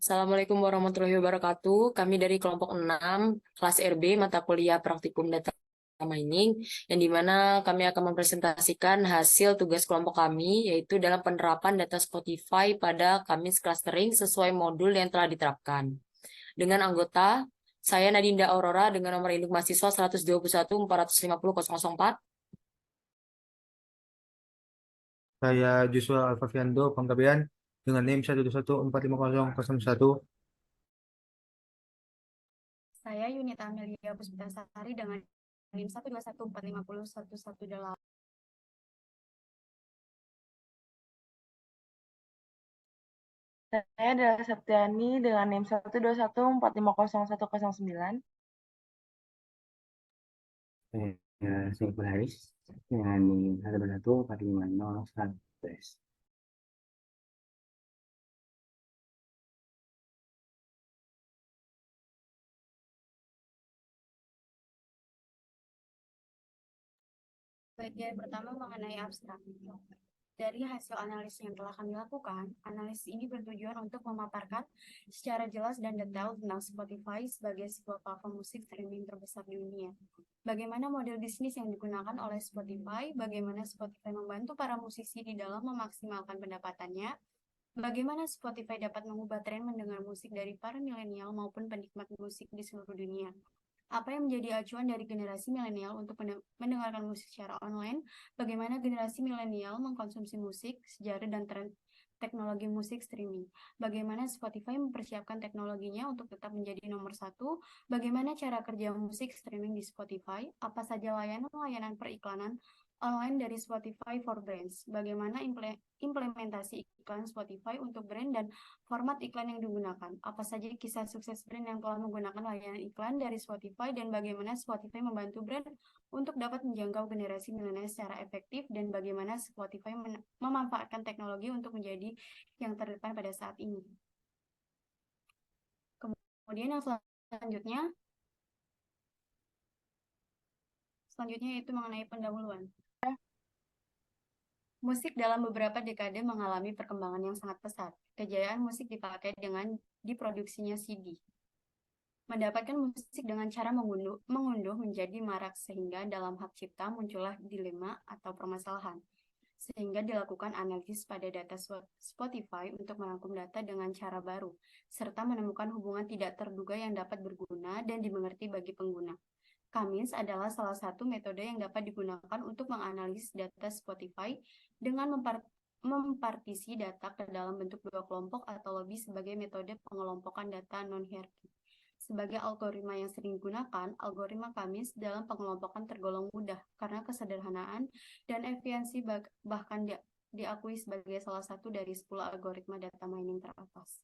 Assalamualaikum warahmatullahi wabarakatuh. Kami dari kelompok 6, kelas RB, mata kuliah praktikum data mining, yang dimana kami akan mempresentasikan hasil tugas kelompok kami, yaitu dalam penerapan data Spotify pada Kamis clustering sesuai modul yang telah diterapkan. Dengan anggota, saya Nadinda Aurora dengan nomor induk mahasiswa 121 450 004. Saya Joshua Alfafiando Panggabean dengan NIM 1214501. Saya Yunita Amelia Puspitasari dengan NIM 121450118. Saya adalah Septiani dengan NIM 121450109. Saya Saiful Haris dengan NIM 121450111. Bagian pertama mengenai abstrak. Dari hasil analisis yang telah kami lakukan, analisis ini bertujuan untuk memaparkan secara jelas dan detail tentang Spotify sebagai sebuah platform musik streaming terbesar di dunia. Bagaimana model bisnis yang digunakan oleh Spotify, bagaimana Spotify membantu para musisi di dalam memaksimalkan pendapatannya, bagaimana Spotify dapat mengubah tren mendengar musik dari para milenial maupun penikmat musik di seluruh dunia. Apa yang menjadi acuan dari generasi milenial untuk mendengarkan musik secara online, bagaimana generasi milenial mengkonsumsi musik, sejarah dan tren teknologi musik streaming, bagaimana Spotify mempersiapkan teknologinya untuk tetap menjadi nomor satu, bagaimana cara kerja musik streaming di Spotify, apa saja layanan-layanan periklanan online dari Spotify for Brands, bagaimana implementasi iklan Spotify untuk brand dan format iklan yang digunakan, apa saja kisah sukses brand yang telah menggunakan layanan iklan dari Spotify, dan bagaimana Spotify membantu brand untuk dapat menjangkau generasi milenial secara efektif, dan bagaimana Spotify memanfaatkan teknologi untuk menjadi yang terdepan pada saat ini. Kemudian yang selanjutnya yaitu mengenai pendahuluan. Musik dalam beberapa dekade mengalami perkembangan yang sangat pesat. Kejayaan musik dipakai dengan diproduksinya CD. Mendapatkan musik dengan cara mengunduh menjadi marak, sehingga dalam hak cipta muncullah dilema atau permasalahan. Sehingga dilakukan analisis pada data Spotify untuk merangkum data dengan cara baru, serta menemukan hubungan tidak terduga yang dapat berguna dan dimengerti bagi pengguna. Kamis adalah salah satu metode yang dapat digunakan untuk menganalisis data Spotify dengan mempartisi data ke dalam bentuk dua kelompok atau lebih sebagai metode pengelompokan data non-hierarki. Sebagai algoritma yang sering digunakan, algoritma Kamis dalam pengelompokan tergolong mudah karena kesederhanaan dan efisiensi, bahkan diakui sebagai salah satu dari 10 algoritma data mining teratas.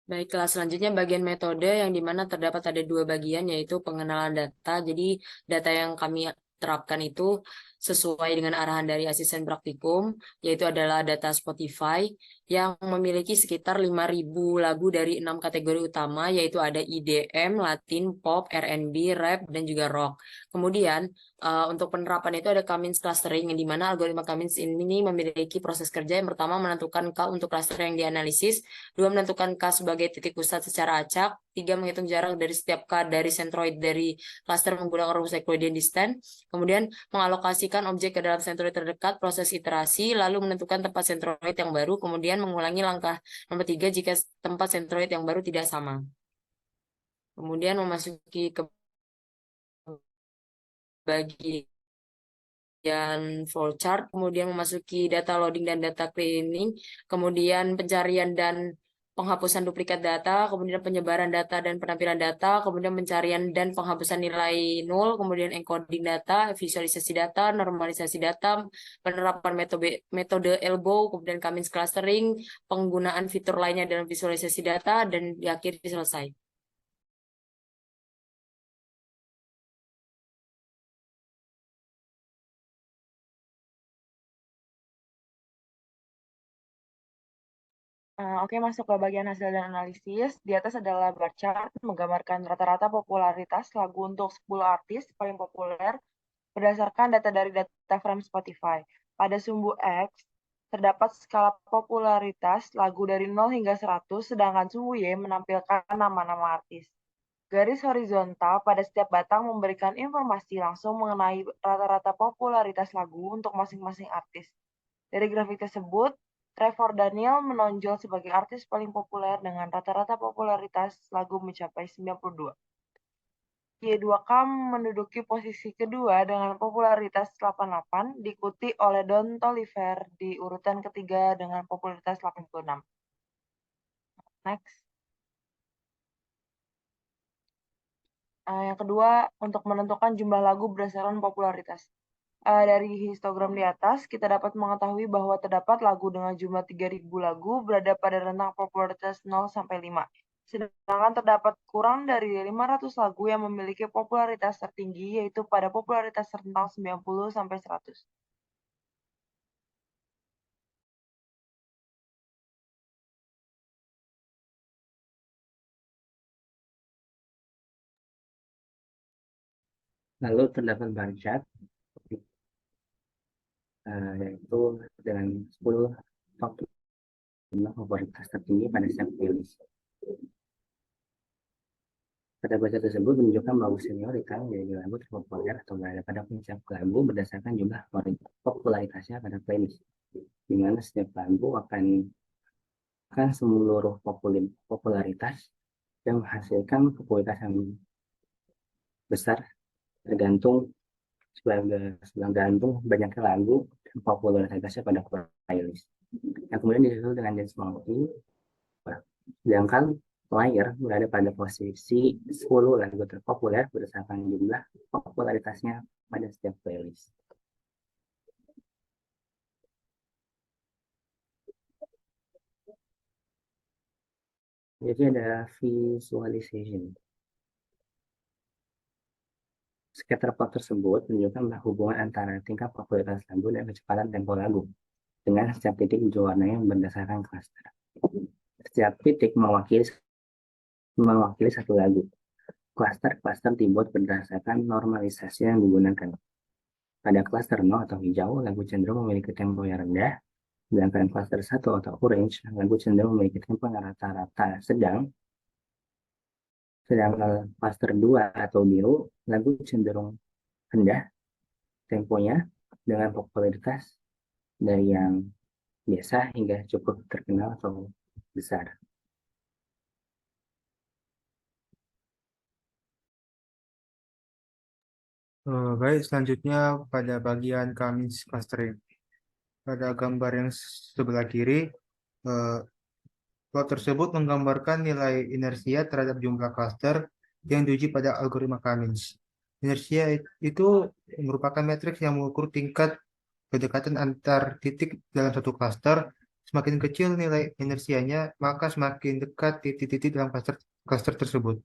Baiklah, selanjutnya bagian metode yang dimana terdapat ada dua bagian, yaitu pengenalan data. Jadi data yang kami terapkan itu sesuai dengan arahan dari asisten praktikum, yaitu adalah data Spotify yang memiliki sekitar 5.000 lagu dari 6 kategori utama, yaitu ada IDM, Latin, Pop, R&B, Rap, dan juga Rock. Kemudian untuk penerapan itu ada Kamis clustering, yang dimana algoritma Kamis ini memiliki proses kerja. Yang pertama menentukan K untuk cluster yang dianalisis, 2 menentukan K sebagai titik pusat secara acak, 3 menghitung jarak dari setiap K dari sentroid dari cluster menggunakan rumus Euclidean distance, kemudian mengalokasikan objek ke dalam sentroid terdekat, proses iterasi, lalu menentukan tempat sentroid yang baru, kemudian mengulangi langkah nomor 3 jika tempat sentroid yang baru tidak sama. Kemudian memasuki ke bagian flowchart, kemudian memasuki data loading dan data cleaning, kemudian pencarian dan penghapusan duplikat data, kemudian penyebaran data dan penampilan data, kemudian pencarian dan penghapusan nilai nol, kemudian encoding data, visualisasi data, normalisasi data, penerapan metode elbow, kemudian Kamis clustering, penggunaan fitur lainnya dalam visualisasi data, dan di akhir selesai. Oke, masuk ke bagian hasil dan analisis. Di atas adalah bar chart menggambarkan rata-rata popularitas lagu untuk 10 artis paling populer berdasarkan data dari data frame Spotify. Pada sumbu X, terdapat skala popularitas lagu dari 0 hingga 100, sedangkan sumbu Y menampilkan nama-nama artis. Garis horizontal pada setiap batang memberikan informasi langsung mengenai rata-rata popularitas lagu untuk masing-masing artis. Dari grafik tersebut, Trevor Daniel menonjol sebagai artis paling populer dengan rata-rata popularitas lagu mencapai 92. Y2K menduduki posisi kedua dengan popularitas 88, diikuti oleh Don Toliver di urutan ketiga dengan popularitas 86. Next. Yang kedua, untuk menentukan jumlah lagu berdasarkan popularitas. Dari histogram di atas, kita dapat mengetahui bahwa terdapat lagu dengan jumlah 3.000 lagu berada pada rentang popularitas 0 sampai 5. Sedangkan terdapat kurang dari 500 lagu yang memiliki popularitas tertinggi, yaitu pada popularitas rentang 90 sampai 100. Lalu terdapat bar chart, yaitu dengan 10 faktor jumlah popularitas tertinggi pada setiap playlist. Pada baca tersebut menunjukkan bahwa senioritas dari lagu terpopuler atau berada pada puncak lagu berdasarkan jumlah popularitasnya pada playlist, di mana setiap lagu akan seluruh popularitas yang menghasilkan popularitas yang besar tergantung banyaknya lagu dan popularitasnya pada playlist. Yang kemudian disusul dengan dance monkey, sedangkan player berada pada posisi 10 lagu terpopuler berdasarkan jumlah popularitasnya pada setiap playlist. Jadi ada visualization. Scatter plot tersebut menunjukkan hubungan antara tingkat popularitas lagu dan kecepatan tempo lagu dengan setiap titik hijau warnanya yang berdasarkan klaster. Setiap titik mewakili satu lagu. Klaster-klaster dibuat berdasarkan normalisasi yang digunakan. Pada klaster 0 atau hijau, lagu cenderung memiliki tempo yang rendah, sedangkan klaster 1 atau orange, lagu cenderung memiliki tempo yang rata-rata sedang, sedangkan klaster 2 atau biru, lagu cenderung rendah temponya dengan popularitas dari yang biasa hingga cukup terkenal atau besar. Baik, selanjutnya pada bagian Cummins clustering. Pada gambar yang sebelah kiri, plot tersebut menggambarkan nilai inersia terhadap jumlah cluster yang diuji pada algoritma Cummins. Inersia itu merupakan matriks yang mengukur tingkat kedekatan antar titik dalam satu cluster. Semakin kecil nilai inersianya, maka semakin dekat titik-titik dalam cluster tersebut.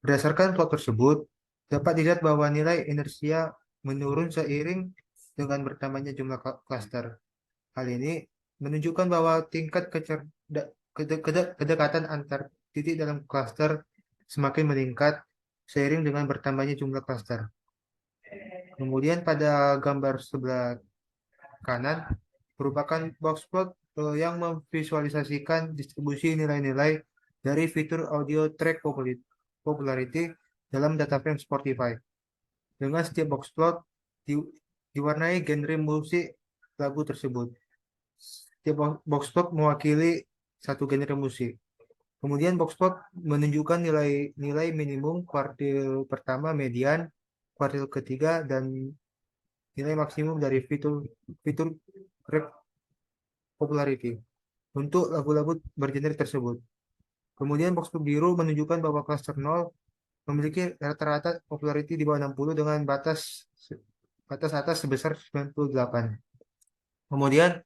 Berdasarkan plot tersebut, dapat dilihat bahwa nilai inersia menurun seiring dengan bertambahnya jumlah cluster. Hal ini menunjukkan bahwa tingkat kedekatan antar titik dalam cluster semakin meningkat seiring dengan bertambahnya jumlah cluster. Kemudian pada gambar sebelah kanan merupakan box plot yang memvisualisasikan distribusi nilai-nilai dari fitur audio track popularity dalam data frame Spotify. Dengan setiap box plot diwarnai genre musik lagu tersebut. Setiap box plot mewakili satu genre musik. Kemudian box plot menunjukkan nilai minimum kuartil pertama, median, kuartil ketiga, dan nilai maksimum dari fitur rap popularity untuk lagu-lagu bergenre tersebut. Kemudian box plot biru menunjukkan bahwa cluster 0 memiliki rata-rata popularity di bawah 60 dengan batas atas sebesar 98. Kemudian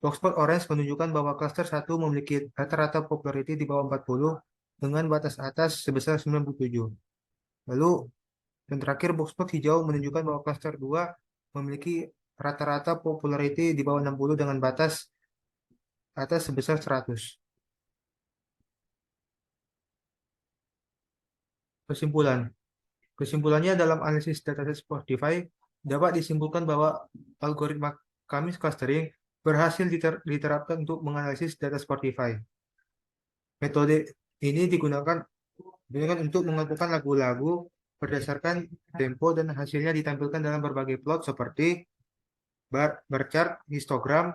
box plot orange menunjukkan bahwa cluster 1 memiliki rata-rata popularity di bawah 40 dengan batas atas sebesar 97. Lalu yang terakhir box plot hijau menunjukkan bahwa cluster 2 memiliki rata-rata popularity di bawah 60 dengan batas atas sebesar 100. Kesimpulannya dalam analisis dataset Spotify dapat disimpulkan bahwa algoritma Kamis clustering berhasil diterapkan untuk menganalisis data Spotify. Metode ini digunakan untuk mengumpulkan lagu-lagu berdasarkan tempo dan hasilnya ditampilkan dalam berbagai plot seperti bar chart, histogram,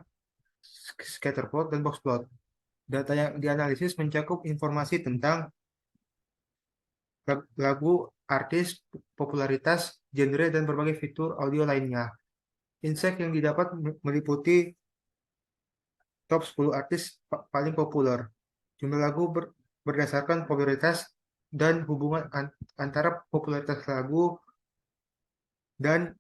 scatterplot, dan box plot. Data yang dianalisis mencakup informasi tentang lagu, artis, popularitas, genre, dan berbagai fitur audio lainnya. Insight yang didapat meliputi top 10 artis paling populer, jumlah lagu berdasarkan popularitas, dan hubungan antara popularitas lagu dan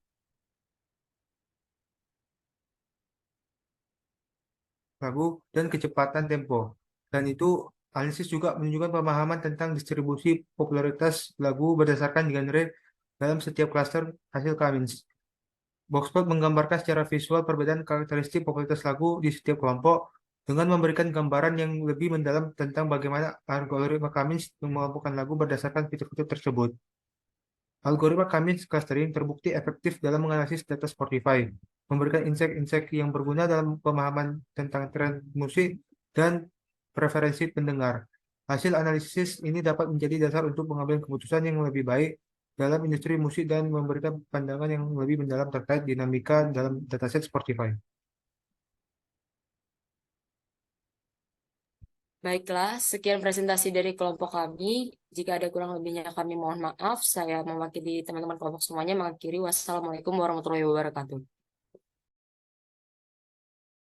kecepatan tempo. Dan itu analisis juga menunjukkan pemahaman tentang distribusi popularitas lagu berdasarkan genre dalam setiap klaster hasil Cummins. Boxplot menggambarkan secara visual perbedaan karakteristik popularitas lagu di setiap kelompok dengan memberikan gambaran yang lebih mendalam tentang bagaimana algoritma Cummins mengelompokkan lagu berdasarkan fitur-fitur tersebut. Algoritma Cummins clustering terbukti efektif dalam menganalisis data Spotify, memberikan insight-insight yang berguna dalam pemahaman tentang tren musik dan preferensi pendengar. Hasil analisis ini dapat menjadi dasar untuk mengambil keputusan yang lebih baik dalam industri musik dan memberikan pandangan yang lebih mendalam terkait dinamika dalam dataset Spotify. Baiklah, sekian presentasi dari kelompok kami. Jika ada kurang lebihnya kami mohon maaf. Saya mewakili teman-teman kelompok semuanya mengakhiri. Wassalamualaikum warahmatullahi wabarakatuh.